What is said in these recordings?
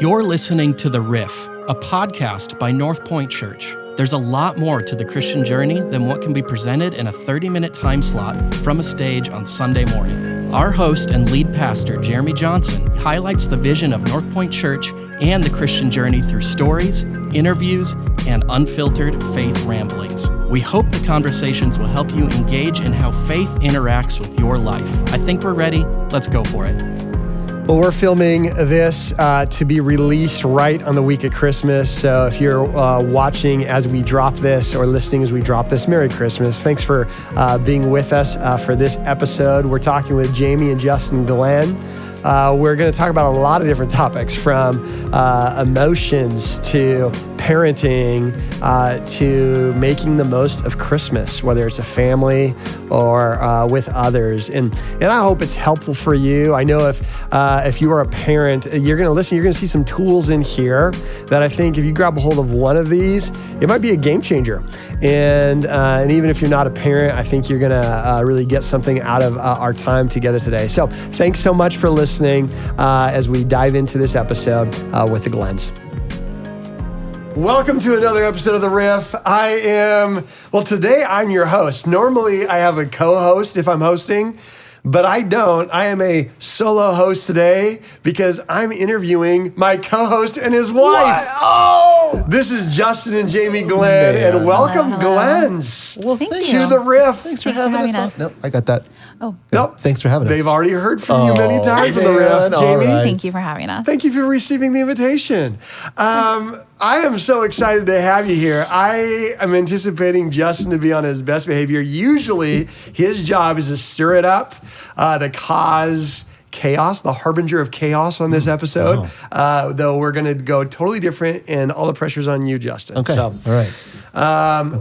You're listening to The Riff, a podcast by North Point Church. There's a lot more to the Christian journey than what can be presented in a 30-minute time slot from a stage on Sunday morning. Our host and lead pastor, Jeremy Johnson, highlights the vision of North Point Church and the Christian journey through stories, interviews, and unfiltered faith ramblings. We hope the conversations will help you engage in how faith interacts with your life. I think we're ready. Let's go for it. Well, we're filming this to be released right on the week of Christmas. So if you're watching as we drop this or listening as we drop this, Merry Christmas. Thanks for being with us for this episode. We're talking with Jami and Justin Glenn. We're going to talk about a lot of different topics, from emotions to parenting to making the most of Christmas, whether it's a family or with others. And I hope it's helpful for you. I know if you are a parent, you're going to listen, you're going to see some tools in here that I think if you grab a hold of one of these, it might be a game changer. And even if you're not a parent, I think you're going to really get something out of our time together today. So thanks so much for listening as we dive into this episode with the Glenns. Welcome to another episode of The Riff. Today I'm your host. Normally I have a co-host if I'm hosting, but I don't. I am a solo host today because I'm interviewing my co-host and his wife. What? Oh! This is Justin and Jami Glenn, and welcome, hello. Glenns. Well, thank to you. The Riff. Thanks for having us. Nope, I got that. Oh. Nope. Thanks for having us. They've already heard from you many times on The Riff, Jami. Right. Thank you for having us. Thank you for receiving the invitation. I am so excited to have you here. I am anticipating Justin to be on his best behavior. Usually, his job is to stir it up, to cause chaos, the harbinger of chaos on this episode. Though we're going to go totally different, and all the pressure's on you, Justin. Okay. So, all right.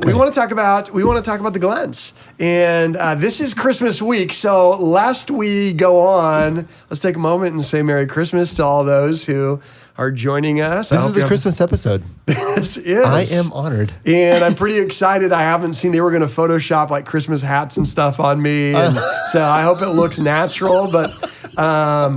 We want to talk about the Glenns, and this is Christmas week. So lest we go on, let's take a moment and say Merry Christmas to all those who are joining us. This is the Christmas episode. This is. I am honored, and I'm pretty excited. I haven't seen they were going to Photoshop like Christmas hats and stuff on me, and so I hope it looks natural. But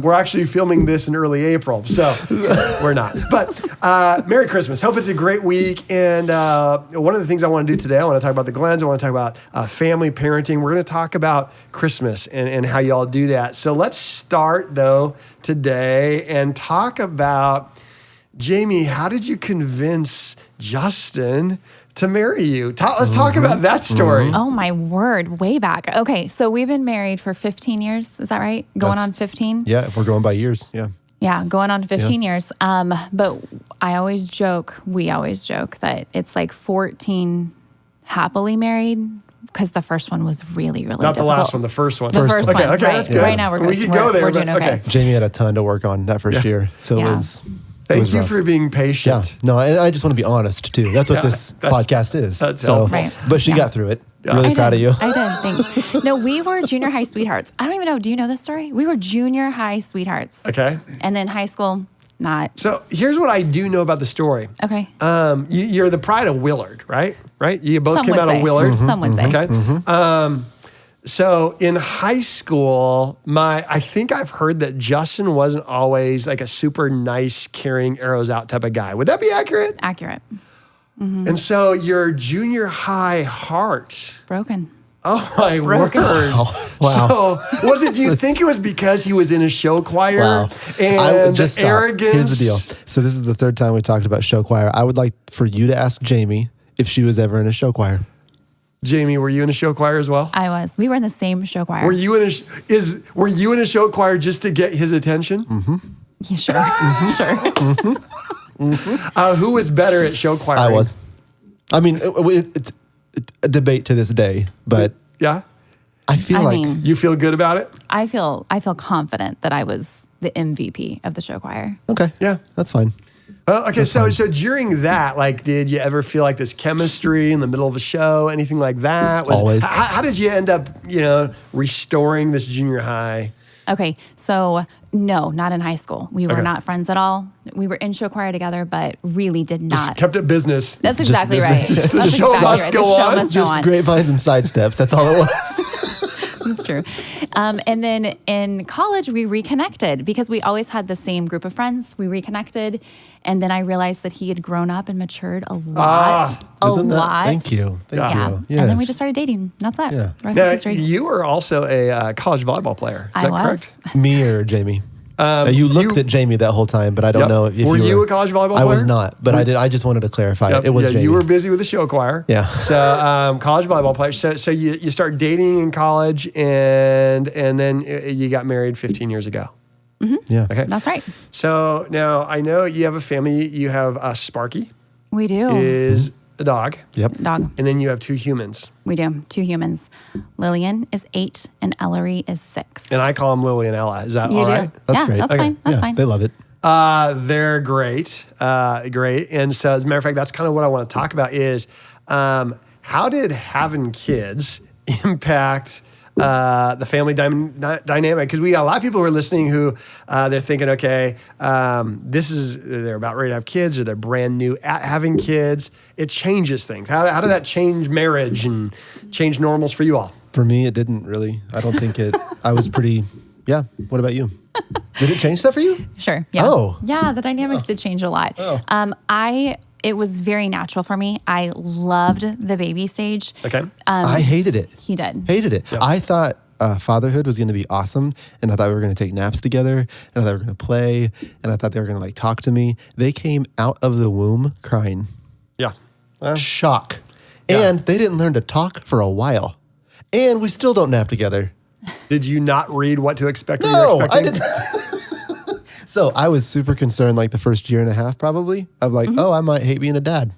we're actually filming this in early April, so we're not. But Merry Christmas. Hope it's a great week. And one of the things I want to do today, I want to talk about the Glenns. I want to talk about family parenting. We're going to talk about Christmas and how y'all do that. So let's start, though, today and talk about, Jami, how did you convince Justin to marry you? Let's talk about that story. Oh, my word. Way back. Okay, so we've been married for 15 years. Is that right? Going on 15? Yeah, if we're going by years, yeah. Yeah, going on 15 years. But we always joke that it's like 14 happily married, because the first one was really, really Not difficult. the last one, the first one. The first one, okay, right. that's good. Right now we can go there. We're doing okay. Jami had a ton to work on that first year, so it was. Thank you rough. for being patient. Yeah, no, and I just want to be honest too. That's what this podcast is. That's helpful. Right. But she got through it. Really proud of you. I did, thanks. No, we were junior high sweethearts. I don't even know. Do you know this story? We were junior high sweethearts. Okay. And then high school, not. So here's what I do know about the story. Okay. You're the pride of Willard, right? Right? You both Some came would out say. of Willard. Some would say. Okay. So in high school, I think I've heard that Justin wasn't always like a super nice, carrying arrows out type of guy. Would that be accurate? Accurate. And so your junior high heart. Broken. Oh my word. Wow. So do you think it was because he was in a show choir? Wow. And just arrogance? Here's the deal. So this is the third time we talked about show choir. I would like for you to ask Jami if she was ever in a show choir. Jami, were you in a show choir as well? I was. We were in the same show choir. Were you in a show choir just to get his attention? Mm-hmm. Yeah, sure. Sure. Mm-hmm. Who was better at show choir? I was. I mean, it's a debate to this day, but yeah, I mean, you feel good about it. I feel confident that I was the MVP of the show choir. Okay, yeah, that's fine. Well, okay, so during that, like, did you ever feel like this chemistry in the middle of a show, anything like that? Always. How did you end up, restoring this junior high? Okay, so no, not in high school. We were not friends at all. We were in show choir together, but really did not. Just kept it business. That's exactly right. The show must go on. Just grapevines and sidesteps. That's all it was. It's true. And then in college, we reconnected because we always had the same group of friends. We reconnected. And then I realized that he had grown up and matured a lot. Thank you. Thank you. Yes. And then we just started dating. That's it. Yeah. Rest Now, is history. you were also a college volleyball player. Is that correct? Me or Jamie? You looked at Jamie that whole time, but I don't know if you were. Were you a college volleyball player? I was not, but I just wanted to clarify it. It was Jamie. You were busy with the show choir. Yeah. So college volleyball player. So you start dating in college, and then you got married 15 years ago. Mm-hmm. Yeah. Okay. That's right. So now I know you have a family. You have Sparky. We do. Is a dog. Yep. Dog. And then you have 2 humans. We do. 2 humans. Lillian is 8 and Ellery is 6. And I call them Lily and Ella. Is that You all do. right? That's yeah, great. That's fine. That's fine. They love it. They're great. Great. And so as a matter of fact, that's kind of what I want to talk about is how did having kids impact the family dynamic? Because we got a lot of people who are listening who they're thinking, okay, they're about ready to have kids or they're brand new at having kids. It changes things. How did that change marriage and change normals for you all? For me, it didn't really. I don't think it. I was pretty. Yeah. What about you? Did it change stuff for you? Sure. Yeah. Oh. Yeah, the dynamics did change a lot. Oh. It was very natural for me. I loved the baby stage. Okay. I hated it. He did. Hated it. Yeah. I thought fatherhood was going to be awesome, and I thought we were going to take naps together, and I thought we were going to play, and I thought they were going to like talk to me. They came out of the womb crying. Yeah. Shock. Yeah. And they didn't learn to talk for a while. And we still don't nap together. Did you not read what to expect? No, I didn't. So I was super concerned like the first year and a half probably of like, oh, I might hate being a dad.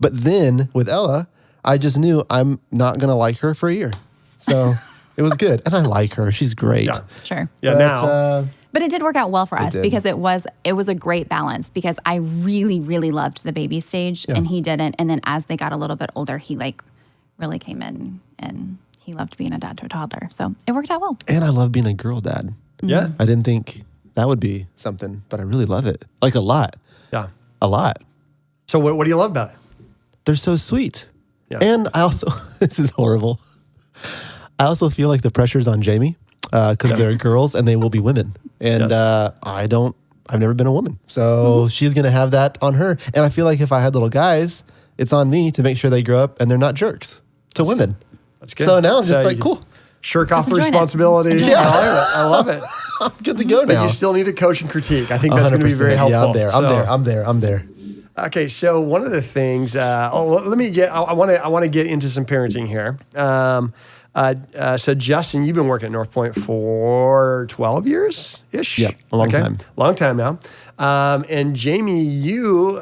But then with Ella, I just knew I'm not going to like her for a year. So it was good. And I like her. She's great. Yeah. Sure. Yeah. But, Now. But it did work out well for us did. because it was a great balance because I really, really loved the baby stage and he didn't. And then as they got a little bit older, he like really came in and he loved being a dad to a toddler. So it worked out well. And I love being a girl dad. Yeah. I didn't think that would be something, but I really love it. Like a lot. Yeah. A lot. So what do you love about it? They're so sweet. Yeah. And I also, this is horrible. I also feel like the pressure's on Jamie because they're girls and they will be women. And I've never been a woman. So she's going to have that on her. And I feel like if I had little guys, it's on me to make sure they grow up and they're not jerks to women. That's good. So now I'm just So like, you cool. Shirk off the enjoying it. responsibility. Yeah. I love it. I'm good to go But now. you still need to coach and critique. I think that's going to be 100%. very helpful. Yeah, I'm there. Okay, so one of the things. I want to get into some parenting here. So Justin, you've been working at North Point for 12 years ish. Yep, a long time. Long time now. And Jamie, you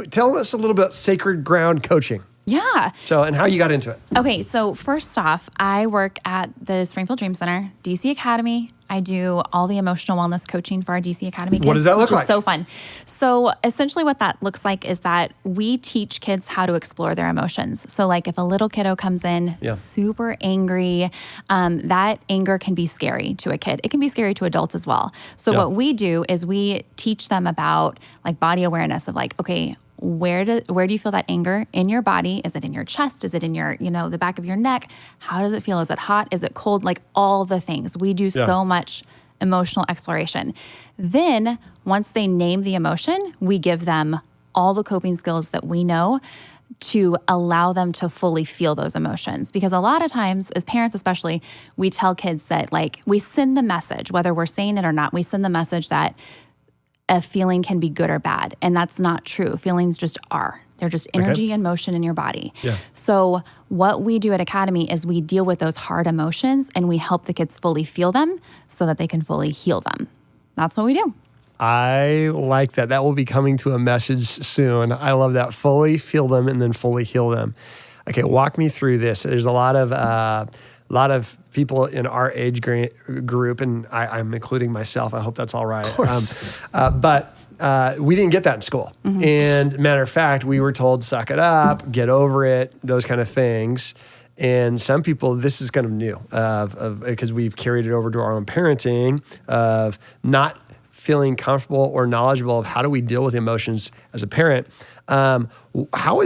tell us a little bit Sacred Ground coaching. Yeah. So and how you got into it. Okay, so first off, I work at the Springfield Dream Center, DC Academy. I do all the emotional wellness coaching for our DC Academy kids. What does that look which like? is so fun. So essentially what that looks like is that we teach kids how to explore their emotions. So like if a little kiddo comes in super angry, that anger can be scary to a kid. It can be scary to adults as well. So what we do is we teach them about like body awareness of like, okay, where do you feel that anger in your body? Is it in your chest? Is it in your, the back of your neck? How does it feel? Is it hot? Is it cold? Like all the things. We do so much emotional exploration. Then once they name the emotion, we give them all the coping skills that we know to allow them to fully feel those emotions. Because a lot of times, as parents especially, we tell kids that like, we send the message, whether we're saying it or not, we send the message that a feeling can be good or bad. And that's not true. Feelings just are. They're just energy and motion in your body. Yeah. So what we do at Academy is we deal with those hard emotions and we help the kids fully feel them so that they can fully heal them. That's what we do. I like that. That will be coming to a message soon. I love that. Fully feel them and then fully heal them. Okay, walk me through this. There's a lot of people in our age group, and I'm including myself. I hope that's all right. Of course. But we didn't get that in school. And matter of fact, we were told, suck it up, get over it, those kind of things. And some people, this is kind of new because we've carried it over to our own parenting of not feeling comfortable or knowledgeable of how do we deal with emotions as a parent. How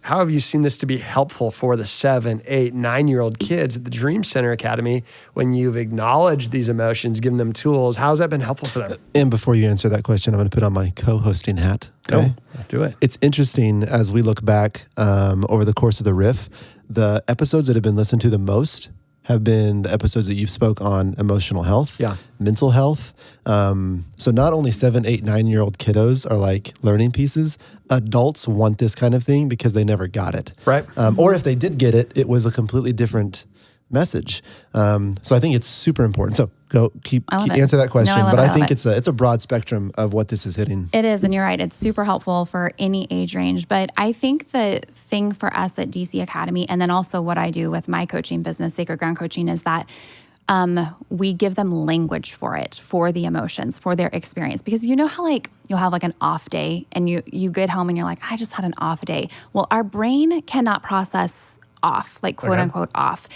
have you seen this to be helpful for the 7, 8, 9-year-old kids at the Dream Center Academy when you've acknowledged these emotions, given them tools? How has that been helpful for them? And before you answer that question, I'm going to put on my co-hosting hat. Okay? Oh, do it. It's interesting as we look back over the course of the Riff, the episodes that have been listened to the most have been the episodes that you've spoke on emotional health, mental health. So not only 7, 8, 9-year-old kiddos are like learning pieces, adults want this kind of thing because they never got it. Right. Or if they did get it, it was a completely different message. So I think it's super important. So keep answer that question. No, I think it's a broad spectrum of what this is hitting. It is, and you're right. It's super helpful for any age range. But I think the thing for us at DC Academy, and then also what I do with my coaching business, Sacred Ground Coaching, is that we give them language for it, for the emotions, for their experience. Because you know how like you'll have like an off day and you get home and you're like, I just had an off day. Well, our brain cannot process off, like quote unquote off.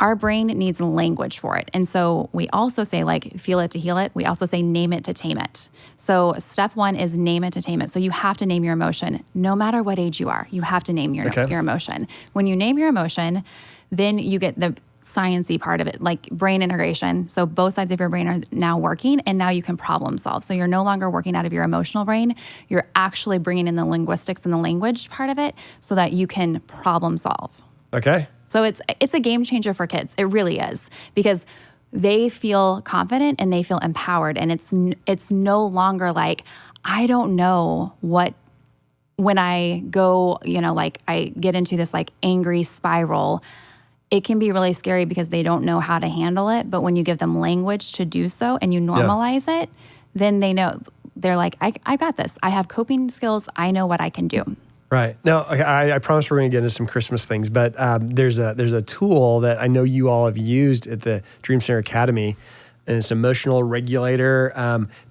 Our brain needs language for it. And so we also say like, feel it to heal it. We also say name it to tame it. So step 1 is name it to tame it. So you have to name your emotion. No matter what age you are, you have to name your emotion. When you name your emotion, then you get the science-y part of it, like brain integration. So both sides of your brain are now working, and now you can problem solve. So you're no longer working out of your emotional brain. You're actually bringing in the linguistics and the language part of it so that you can problem solve. Okay. So it's a game changer for kids. It really is, because they feel confident and they feel empowered, and it's no longer like, I don't know what, when I go, like I get into this like angry spiral, it can be really scary because they don't know how to handle it. But when you give them language to do so and you normalize it, then they know, they're like, I got this. I have coping skills. I know what I can do. Right. Now, I promise we're going to get into some Christmas things, but there's a tool that I know you all have used at the Dream Center Academy, and it's emotional regulator.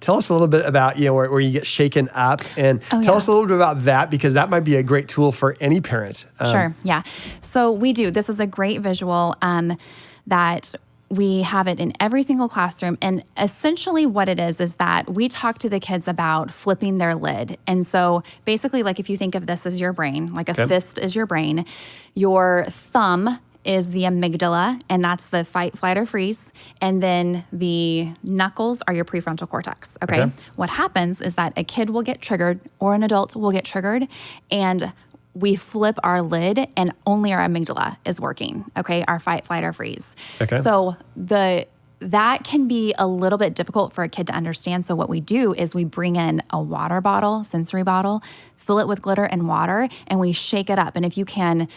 Tell us a little bit about, where you get shaken up, and tell us a little bit about that, because that might be a great tool for any parent. Sure. Yeah. So we do. This is a great visual that we have it in every single classroom. And essentially what it is that we talk to the kids about flipping their lid. And so basically, like if you think of this as your brain, like a fist is your brain, your thumb is the amygdala, and that's the fight, flight, or freeze. And then the knuckles are your prefrontal cortex, okay? What happens is that a kid will get triggered, or an adult will get triggered, and we flip our lid and only our amygdala is working, okay? Our fight, flight, or freeze. Okay. So that can be a little bit difficult for a kid to understand. So what we do is we bring in a water bottle, sensory bottle, fill it with glitter and water, and we shake it up. And if you can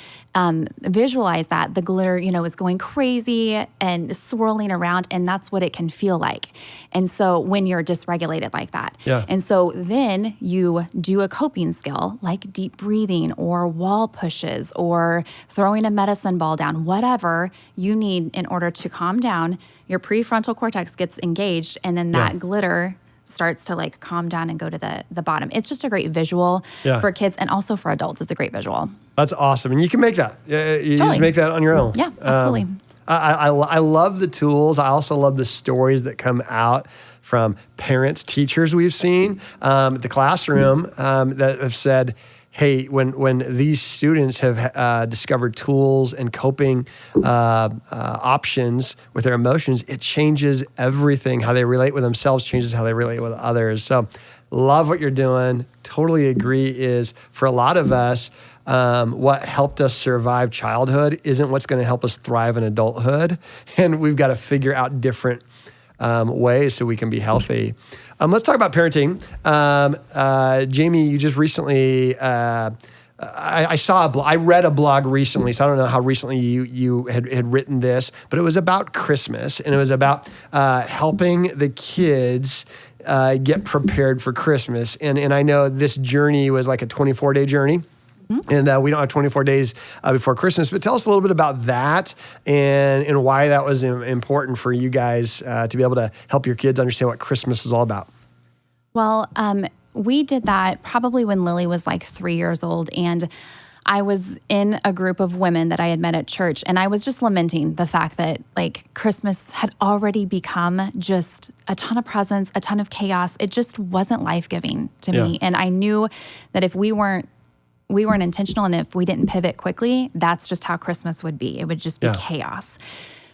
visualize that, the glitter, is going crazy and swirling around, and that's what it can feel like. And so when you're dysregulated like that. Yeah. And so then you do a coping skill like deep breathing or wall pushes or throwing a medicine ball down, whatever you need in order to calm down. Your prefrontal cortex gets engaged, and then that glitter starts to like calm down and go to the bottom. It's just a great visual for kids, and also for adults. It's a great visual. That's awesome. And you can make that. You just make that on your own. Yeah, absolutely. I love the tools. I also love the stories that come out from parents, teachers we've seen at the classroom that have said, hey, when these students have discovered tools and coping options with their emotions, it changes everything. How they relate with themselves changes how they relate with others. So love what you're doing. Totally agree is, for a lot of us, what helped us survive childhood isn't what's going to help us thrive in adulthood. And we've got to figure out different ways so we can be healthy. Let's talk about parenting. Jamie, you just recently, I read a blog recently, so I don't know how recently you had written this, but it was about Christmas, and it was about helping the kids get prepared for Christmas. And I know this journey was like a 24-day journey. Mm-hmm. And we don't have 24 days before Christmas, but tell us a little bit about that and why that was important for you guys to be able to help your kids understand what Christmas is all about. Well, we did that probably when Lily was like 3 years old, and I was in a group of women that I had met at church, and I was just lamenting the fact that like Christmas had already become just a ton of presents, a ton of chaos. It just wasn't life-giving to me. And I knew that if we weren't intentional, and if we didn't pivot quickly, that's just how Christmas would be. It would just be chaos.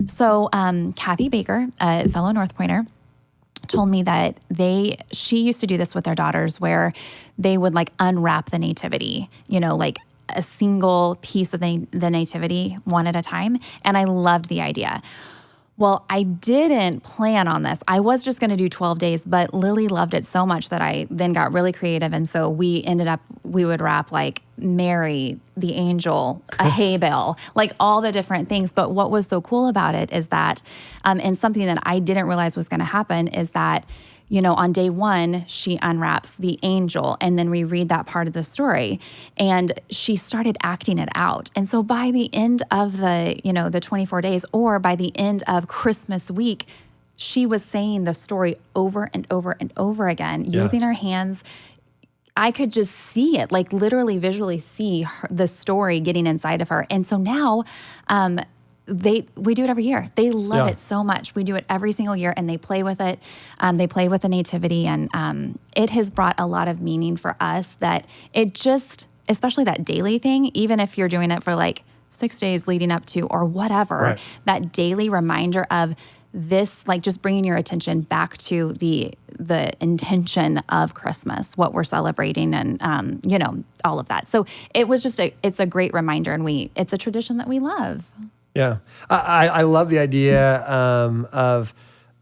So Kathy Baker, a fellow North Pointer, told me that she used to do this with their daughters, where they would like unwrap the nativity, like a single piece of the nativity one at a time. And I loved the idea. Well, I didn't plan on this. I was just going to do 12 days, but Lily loved it so much that I then got really creative. And so we would wrap like Mary, the angel, a hay bale, like all the different things. But what was so cool about it is that, and something that I didn't realize was going to happen is that, on day one, she unwraps the angel, and then we read that part of the story, and she started acting it out. And so by the end of the 24 days, or by the end of Christmas week, she was saying the story over and over and over again, using her hands. I could just see it, like literally visually see the story getting inside of her. And so now, we do it every year. They love it so much. We do it every single year, and they play with it. They play with the nativity, and it has brought a lot of meaning for us that it just, especially that daily thing, even if you're doing it for like 6 days leading up to or whatever, that daily reminder of this, like just bringing your attention back to the intention of Christmas, what we're celebrating, and all of that. So it was just it's a great reminder, and it's a tradition that we love. Yeah, I love the idea of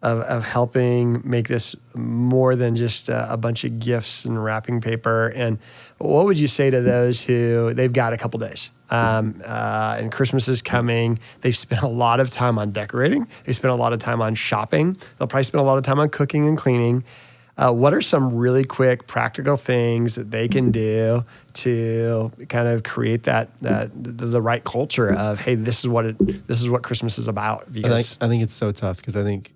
helping make this more than just a bunch of gifts and wrapping paper. And what would you say to those who they've got a couple days and Christmas is coming? They've spent a lot of time on decorating. They spent a lot of time on shopping. They'll probably spend a lot of time on cooking and cleaning. What are some really quick, practical things that they can do to kind of create the right culture of, hey, this is what Christmas is about? Because I think it's so tough, because I think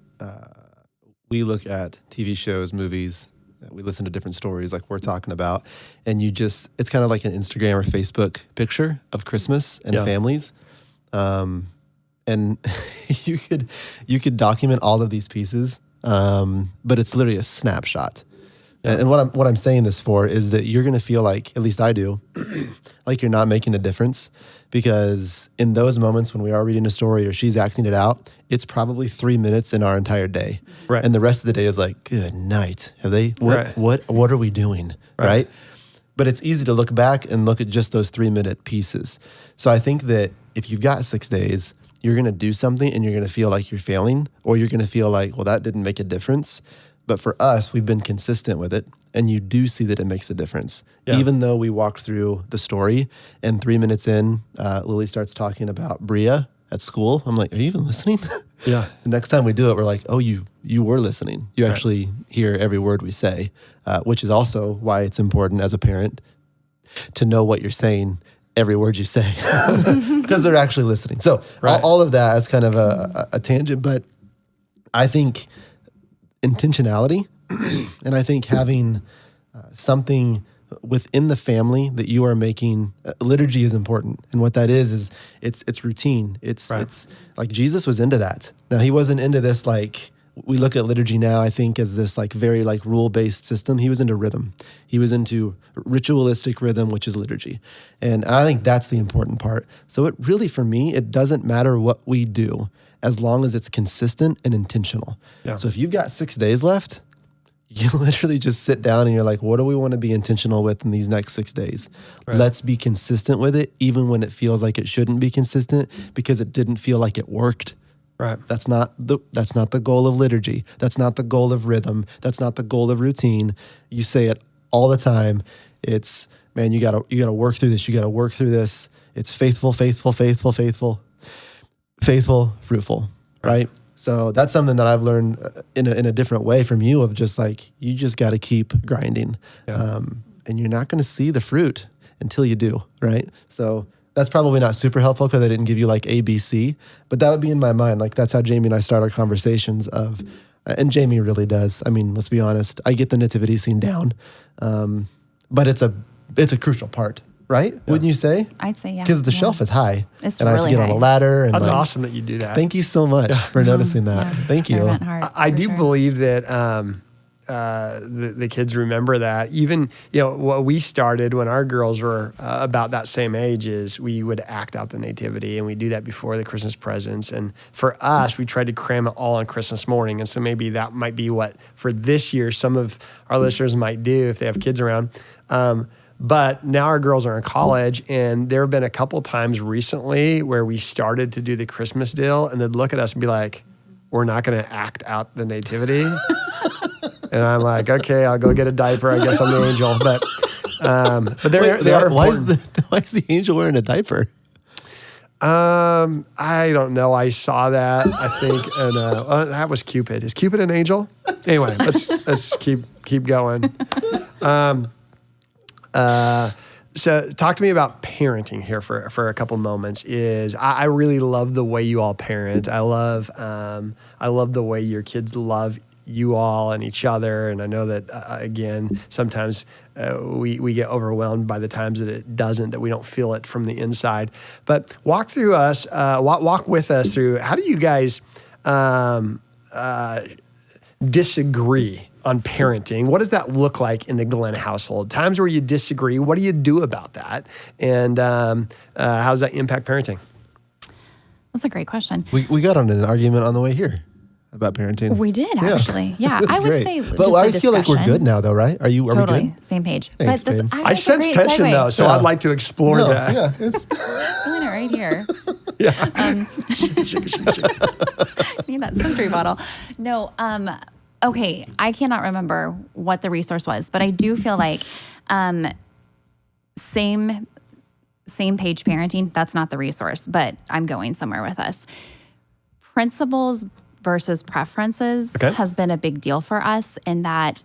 we look at TV shows, movies, we listen to different stories like we're talking about, and it's kind of like an Instagram or Facebook picture of Christmas and families. And you could document all of these pieces. But it's literally a snapshot. And what I'm saying this for is that you're going to feel like, at least I do, like you're not making a difference, because in those moments when we are reading a story or she's acting it out, it's probably 3 minutes in our entire day. Right. And the rest of the day is like, good night. What are we doing? Right. But it's easy to look back and look at just those 3-minute pieces. So I think that if you've got 6 days, you're going to do something and you're going to feel like you're failing, or you're going to feel like, well, that didn't make a difference. But for us, we've been consistent with it, and you do see that it makes a difference. Yeah. Even though we walked through the story, and 3 minutes in, Lily starts talking about Bria at school. I'm like, are you even listening? Yeah. The next time we do it, we're like, oh, you were listening. You actually hear every word we say, which is also why it's important as a parent to know what you're saying every word you say, because they're actually listening. So all of that is kind of a tangent, but I think intentionality, and I think having something within the family that you are making, liturgy is important. And what that is it's routine. It's like Jesus was into that. Now, he wasn't into this, like, we look at liturgy now, I think, as this like very like rule-based system. He was into rhythm. He was into ritualistic rhythm, which is liturgy. And I think that's the important part. So it really, for me, it doesn't matter what we do as long as it's consistent and intentional. Yeah. So if you've got 6 days left, you literally just sit down and you're like, what do we want to be intentional with in these next 6 days? Right. Let's be consistent with it, even when it feels like it shouldn't be consistent because it didn't feel like it worked. Right. That's not the goal of liturgy. That's not the goal of rhythm. That's not the goal of routine. You say it all the time. It's, man, you gotta work through this. You gotta work through this. It's faithful, fruitful, right? So that's something that I've learned in a different way from you, of just like, you just got to keep grinding. Yeah. And you're not going to see the fruit until you do, right? So that's probably not super helpful because I didn't give you like ABC, but that would be in my mind. Like, that's how Jamie and I start our conversations of, and Jamie really does. I mean, let's be honest. I get the nativity scene down, but it's a crucial part right? Wouldn't you say? I'd say, yeah. Because the shelf is high. It's and really I have to get high. on a ladder. And That's awesome that you do that. Thank you so much for noticing that. Thank you. I do believe that the kids remember that. Even, what we started when our girls were about that same age is we would act out the nativity, and we do that before the Christmas presents. And for us, we tried to cram it all on Christmas morning. And so maybe that might be what, for this year, some of our listeners might do if they have kids around. But now our girls are in college, and there have been a couple times recently where we started to do the Christmas deal, and they'd look at us and be like, we're not going to act out the nativity. And I'm like, okay, I'll go get a diaper. I guess I'm the angel. But they are why is the angel wearing a diaper? I don't know. I saw that, I think, and that was Cupid. Is Cupid an angel? Anyway, let's keep going. So talk to me about parenting here for a couple moments. I really love the way you all parent. I love the way your kids love you all and each other. And I know that, again, sometimes we get overwhelmed by the times that it doesn't, that we don't feel it from the inside. But walk with us through, how do you guys disagree on parenting? What does that look like in the Glenn household? Times where you disagree, what do you do about that? And how does that impact parenting? That's a great question. We got on an argument on the way here about parenting. We did, actually. Yeah, I would say but I feel like we're good now, though, right? Are we totally good? Same page. Thanks, but this, I sense tension, though, so I'd like to explore that. Yeah, Feeling it right here. Yeah. Need that sensory bottle. No, okay, I cannot remember what the resource was, but I do feel like same page parenting, that's not the resource, but I'm going somewhere with us. Principles versus preferences has been a big deal for us in that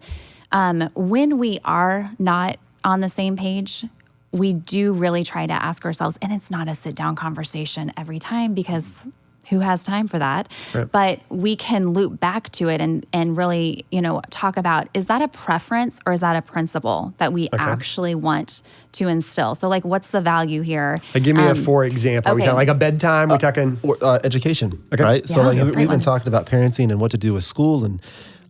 when we are not on the same page, we do really try to ask ourselves, and it's not a sit-down conversation every time because who has time for that? Right. But we can loop back to it and really, talk about, is that a preference or is that a principle that we actually want to instill? So like, what's the value here? Give me a for example. We talking like a bedtime? We're talking education, right? So we've been talking about parenting and what to do with school, and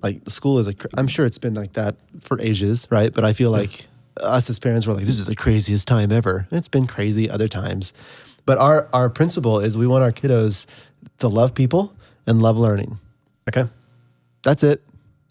like the school is I'm sure it's been like that for ages, right? But I feel like us as parents were like, this is the craziest time ever. It's been crazy other times. But our principle is we want our kiddos to love people and love learning. Okay. That's it.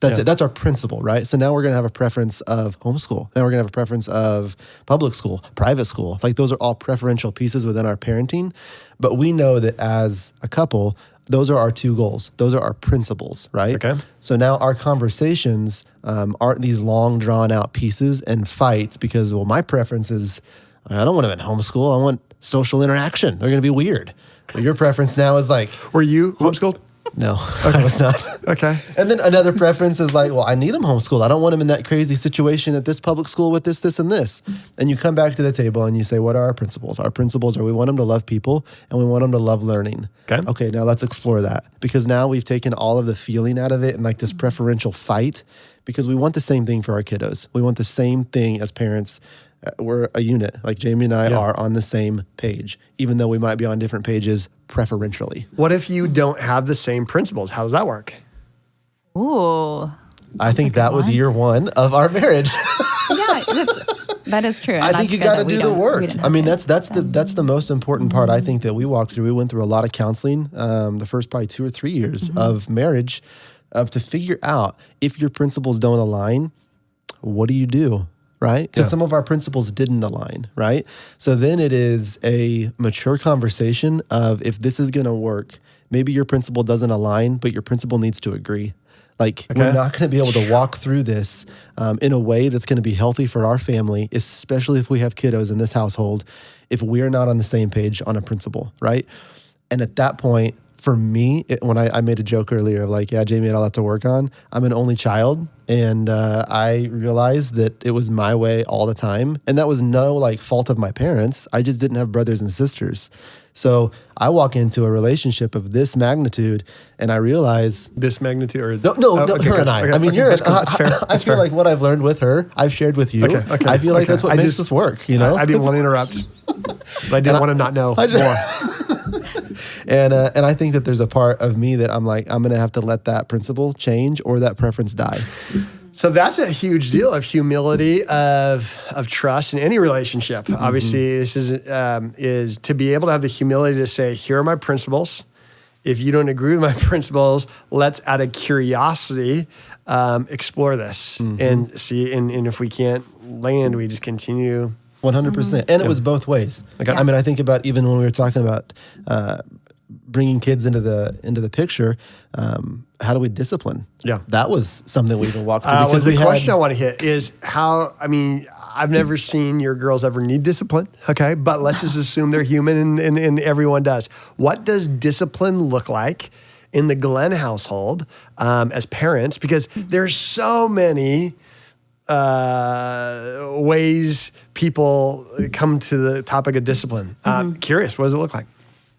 That's it. That's our principle, right? So now we're going to have a preference of homeschool. Now we're going to have a preference of public school, private school. Like those are all preferential pieces within our parenting. But we know that as a couple, those are our two goals. Those are our principles, right? Okay. So now our conversations aren't these long drawn out pieces and fights because, well, my preference is I don't want them in homeschool. I want social interaction. They're going to be weird. But your preference now is like... Were you homeschooled? No, I was not. Okay. And then another preference is like, well, I need them homeschooled. I don't want them in that crazy situation at this public school with this, and this. And you come back to the table and you say, what are our principles? Our principles are we want them to love people and we want them to love learning. Okay, now let's explore that. Because now we've taken all of the feeling out of it and like this preferential fight because we want the same thing for our kiddos. We want the same thing as parents. We're a unit. Like Jamie and I are on the same page, even though we might be on different pages preferentially. What if you don't have the same principles? How does that work? Ooh. I think that was year one of our marriage. Yeah, that is true. I think you got to do the work. I mean, that's the most important part. I think that we walked through. We went through a lot of counseling the first probably 2 or 3 years of marriage to figure out if your principles don't align, what do you do? Right? Because some of our principles didn't align, right? So then it is a mature conversation of if this is going to work, maybe your principle doesn't align, but your principle needs to agree. Like we're not going to be able to walk through this in a way that's going to be healthy for our family, especially if we have kiddos in this household, if we're not on the same page on a principle, right? And at that point, for me, when I made a joke earlier of like, yeah, Jamie had a lot to work on. I'm an only child, and I realized that it was my way all the time. And that was no like fault of my parents. I just didn't have brothers and sisters. So I walk into a relationship of this magnitude and I realize... This magnitude? Or No, her and I. Okay, I mean, that's cool. That's fair. I feel like what I've learned with her, I've shared with you. I feel like that's what makes this work, you know? I didn't want to interrupt, but I didn't want to not know more. And I think that there's a part of me that I'm like, I'm going to have to let that principle change or that preference die. So that's a huge deal of humility, of trust in any relationship. Mm-hmm. Obviously, this is to be able to have the humility to say, here are my principles. If you don't agree with my principles, let's, out of curiosity, explore this and see. And if we can't land, we just continue. 100%. And it was both ways. Okay. I mean, I think about even when we were talking about bringing kids into the picture, how do we discipline? Yeah. That was something we even walked through. Because the question I want to hit is how, I mean, I've never seen your girls ever need discipline, okay? But let's just assume they're human and everyone does. What does discipline look like in the Glenn household as parents? Because there's so many ways people come to the topic of discipline. Curious, what does it look like?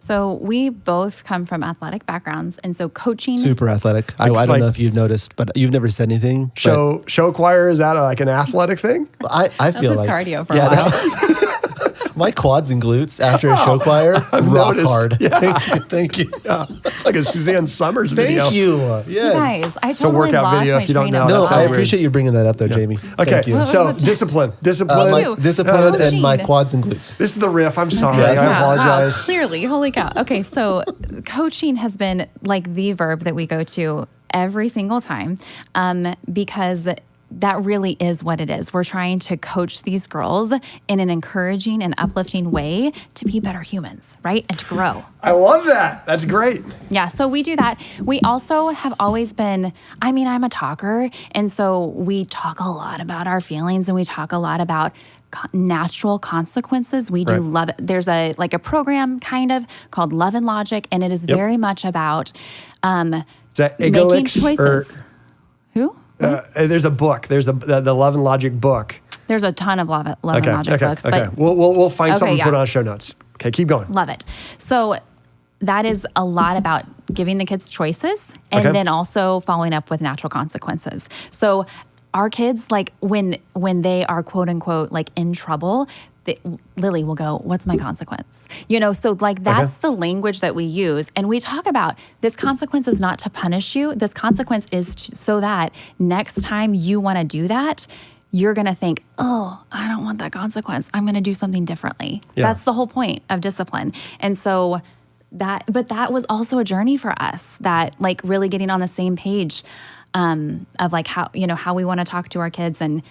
So we both come from athletic backgrounds, and so coaching. Super athletic. I don't know if you've noticed, but you've never said anything. Show choir, is that like an athletic thing? I feel like cardio for a while. My quads and glutes after a show choir rock hard. Yeah. Thank you. Yeah. It's like a Suzanne Summers video. Thank you. Yes. You guys, I totally it's a workout lost video my if you don't know. No, I appreciate you bringing that up though, Jamie. Okay, Thank you. so discipline. Discipline And my quads and glutes. This is the riff. I'm sorry. Okay. I apologize. Wow, clearly. Holy cow. Okay, so coaching has been like the verb that we go to every single time because that really is what it is. We're trying to coach these girls in an encouraging and uplifting way to be better humans, right? And to grow. I love that. That's great. Yeah, so we do that. We also have always been, I mean, I'm a talker, and so we talk a lot about our feelings and we talk a lot about natural consequences. We do love it. There's a program kind of called Love and Logic, and it is very much about is that making choices. Who? There's a book. There's the Love and Logic book. There's a ton of Love and Logic books. Okay. But we'll find something to put on show notes. Okay, keep going. Love it. So that is a lot about giving the kids choices and then also following up with natural consequences. So our kids, like when they are quote unquote like in trouble, Lily will go, what's my consequence? You know, so like that's the language that we use. And we talk about this consequence is not to punish you. This consequence is so that next time you want to do that, you're going to think, oh, I don't want that consequence. I'm going to do something differently. Yeah. That's the whole point of discipline. And so that was also a journey for us, that like really getting on the same page of like how we want to talk to our kids and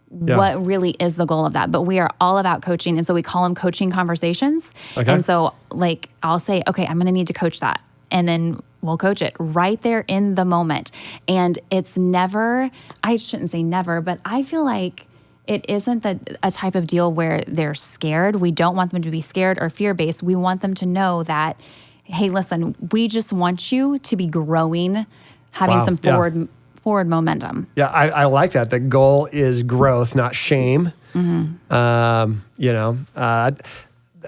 what really is the goal of that. But we are all about coaching. And so we call them coaching conversations. Okay. And so like, I'll say, okay, I'm going to need to coach that. And then we'll coach it right there in the moment. And it's never, I shouldn't say never, but I feel like it isn't a type of deal where they're scared. We don't want them to be scared or fear-based. We want them to know that, hey, listen, we just want you to be growing, having some forward momentum. Yeah, I like that. The goal is growth, not shame.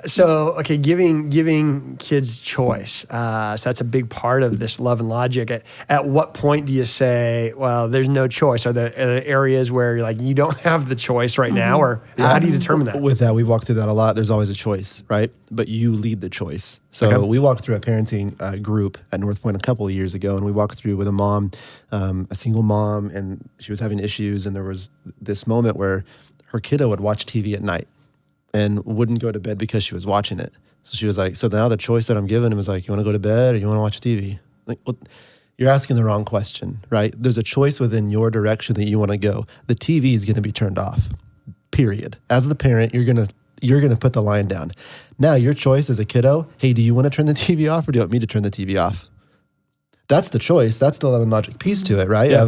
So, okay, giving kids choice. So that's a big part of this Love and Logic. At what point do you say, well, there's no choice? Are there areas where you're like, you don't have the choice right now? Or how do you determine that? With that, we walk through that a lot. There's always a choice, right? But you lead the choice. So we walked through a parenting group at North Point a couple of years ago, and we walked through with a mom, a single mom, and she was having issues. And there was this moment where her kiddo would watch TV at night and wouldn't go to bed because she was watching it. So she was like, so now the choice that I'm giving him is like, you want to go to bed or you want to watch TV? Like, well, you're asking the wrong question, right? There's a choice within your direction that you want to go. The TV is going to be turned off, period. As the parent, you're going to put the line down. Now your choice as a kiddo, hey, do you want to turn the TV off or do you want me to turn the TV off? That's the choice. That's the Love and Logic piece to it, right? Yeah.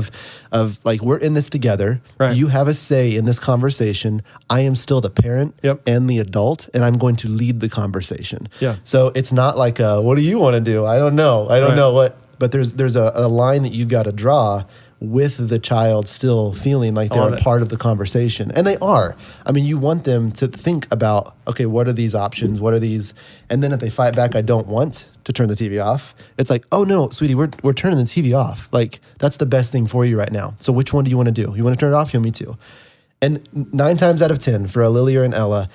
Of like, we're in this together. Right. You have a say in this conversation. I am still the parent and the adult, and I'm going to lead the conversation. Yeah. So it's not like, what do you want to do? I don't know. I don't know what. But there's a line that you've got to draw with the child still feeling like they're a part of the conversation. And they are. I mean, you want them to think about, okay, what are these options? What are these? And then if they fight back, I don't want to turn the TV off. It's like, oh no, sweetie, we're turning the TV off. Like, that's the best thing for you right now. So which one do you want to do? You want to turn it off? You want me to? And 9 times out of 10, for a Lily or an Ella,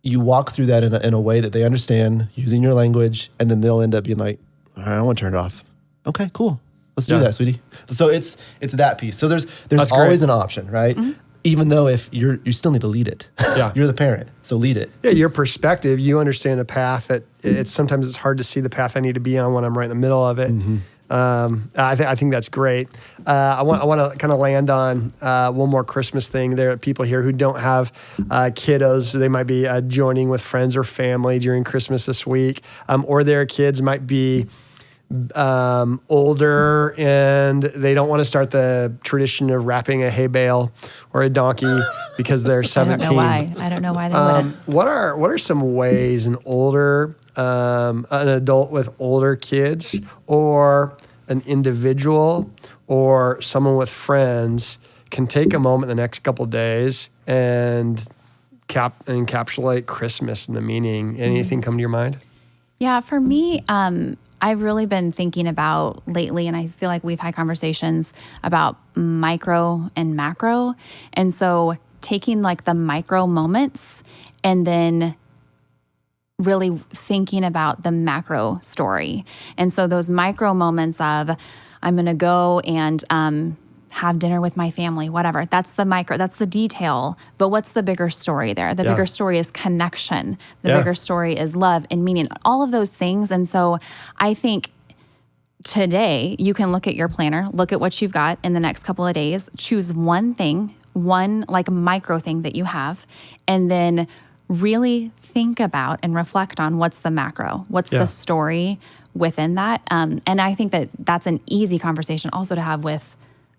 you walk through that in a way that they understand, using your language, and then they'll end up being like, all right, I don't want to turn it off. Okay, cool. Let's do that, sweetie. So it's that piece. So there's always an option, right? Mm-hmm. Even though if you still need to lead it. Yeah. You're the parent, so lead it. Yeah, your perspective, you understand the path that sometimes it's hard to see the path I need to be on when I'm right in the middle of it. Mm-hmm. I think that's great. I want to kind of land on one more Christmas thing. There are people here who don't have kiddos. They might be joining with friends or family during Christmas this week, or their kids might be older and they don't want to start the tradition of wrapping a hay bale or a donkey because they're 17. I don't know why they wouldn't. What are some ways an adult with older kids or an individual or someone with friends can take a moment the next couple of days and encapsulate Christmas and the meaning? Anything come to your mind? Yeah, for me, I've really been thinking about lately, and I feel like we've had conversations about micro and macro. And so taking like the micro moments and then really thinking about the macro story. And so those micro moments of, I'm going to go and have dinner with my family, whatever. That's the micro, that's the detail. But what's the bigger story there? The bigger story is connection. The bigger story is love and meaning, all of those things. And so I think today you can look at your planner, look at what you've got in the next couple of days, choose one thing, one like micro thing that you have, and then really think about and reflect on what's the macro, what's the story within that. And I think that that's an easy conversation also to have with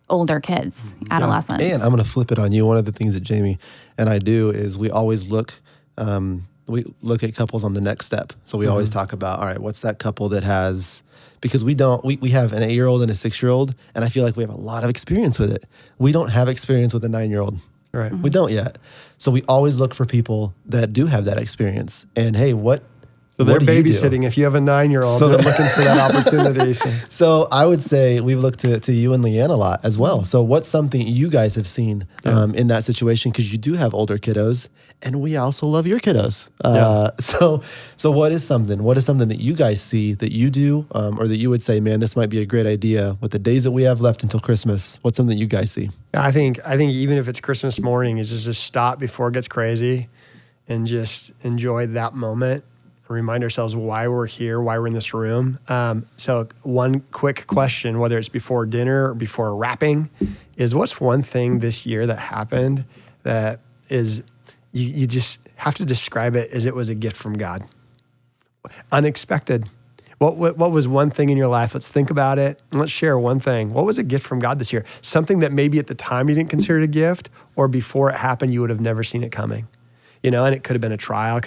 older kids, adolescents. And I'm going to flip it on you. One of the things that Jamie and I do is we always look at couples on the next step. So we always talk about, all right, what's that couple that has, because we have an 8-year-old and a 6-year-old, and I feel like we have a lot of experience with it. We don't have experience with a 9-year-old. Right. We don't yet. So we always look for people that do have that experience. And hey, So they're babysitting. If you have a 9-year-old, they're looking for that opportunity. So I would say we've looked to you and Leanne a lot as well. So what's something you guys have seen in that situation? Because you do have older kiddos, and we also love your kiddos. So what is something that you guys see that you do, or that you would say, man, this might be a great idea with the days that we have left until Christmas? What's something you guys see? I think even if it's Christmas morning, is just stop before it gets crazy and just enjoy that moment. Remind ourselves why we're here, why we're in this room. So one quick question, whether it's before dinner or before wrapping, is what's one thing this year that happened that is, you just have to describe it as it was a gift from God? Unexpected. What was one thing in your life? Let's think about it and let's share one thing. What was a gift from God this year? Something that maybe at the time you didn't consider it a gift, or before it happened, you would have never seen it coming. And it could have been a trial.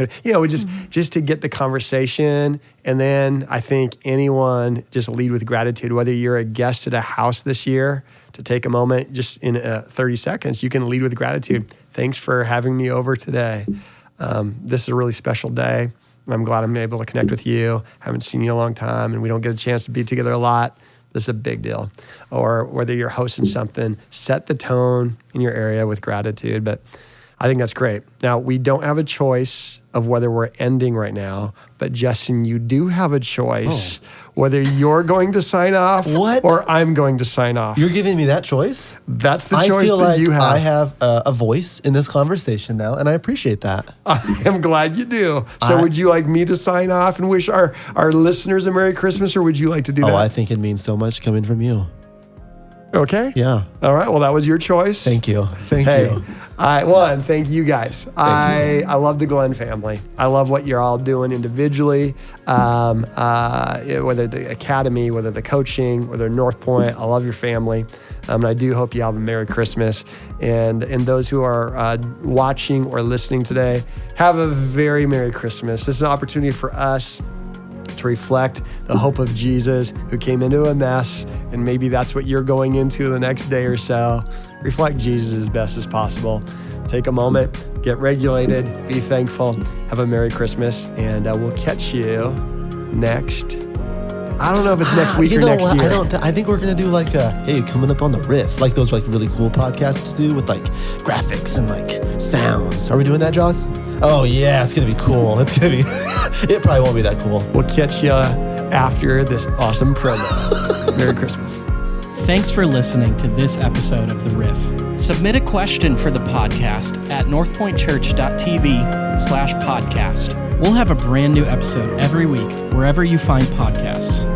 Just to get the conversation. And then I think anyone just lead with gratitude, whether you're a guest at a house this year, to take a moment, just in 30 seconds, you can lead with gratitude. Thanks for having me over today. This is a really special day. I'm glad I'm able to connect with you. Haven't seen you in a long time, and we don't get a chance to be together a lot. This is a big deal. Or whether you're hosting something, set the tone in your area with gratitude. But I think that's great. Now, we don't have a choice of whether we're ending right now, but Justin, you do have a choice whether you're going to sign off or I'm going to sign off. You're giving me that choice? That's the choice you have. I have a voice in this conversation now, and I appreciate that. I am glad you do. So would you like me to sign off and wish our listeners a Merry Christmas, or would you like to do that? I think it means so much coming from you. Okay. Yeah. All right. Well, that was your choice. Thank you. Thank you. Thank you guys. I love the Glenn family. I love what you're all doing individually, whether the academy, whether the coaching, whether North Point. I love your family. And I do hope you have a Merry Christmas. And those who are watching or listening today, have a very Merry Christmas. This is an opportunity for us to reflect the hope of Jesus who came into a mess. And maybe that's what you're going into the next day or so. Reflect Jesus as best as possible. Take a moment, get regulated, be thankful, have a Merry Christmas, and we'll catch you next. I don't know if it's next week or next year. I think we're going to do like hey, coming up on the Riff, like those like really cool podcasts to do with like graphics and like sounds. Are we doing that, Jaws? Oh yeah, it's going to be cool. It's going to be, it probably won't be that cool. We'll catch you after this awesome promo. Merry Christmas. Thanks for listening to this episode of The Riff. Submit a question for the podcast at northpointchurch.tv/podcast. We'll have a brand new episode every week, wherever you find podcasts.